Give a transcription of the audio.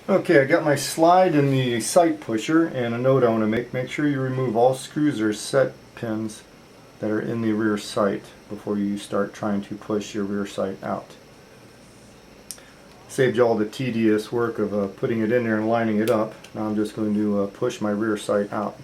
Okay, I got my slide in the sight pusher, and a note I want to make sure you remove all screws or set pins that are in the rear sight before you start trying to push your rear sight out. Saved you all the tedious work of putting it in there and lining it up. Now I'm just going to push my rear sight out.